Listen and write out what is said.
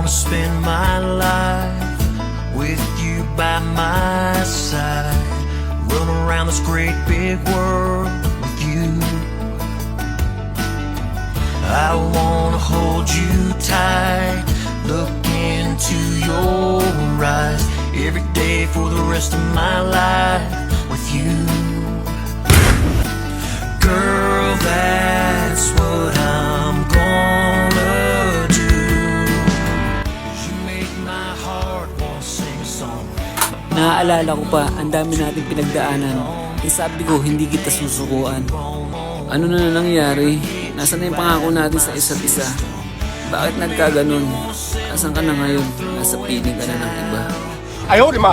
wanna spend my life with you by my side, run around this great big world with you. I wanna hold you tight, look into your eyes every day for the rest of my life with you. Girl, that's what I'm gonna do. You make my heart wanna sing a song. Naaalala ko pa, ang dami nating pinagdaanan. Eh sabi ko, hindi kita susukuan. Ano na nangyari? Nasaan na yung pangako natin sa isa't isa? Bakit nagkaganon? Asan ka na ngayon? Nasa piling ka na ng iba. Ayaw, di ma!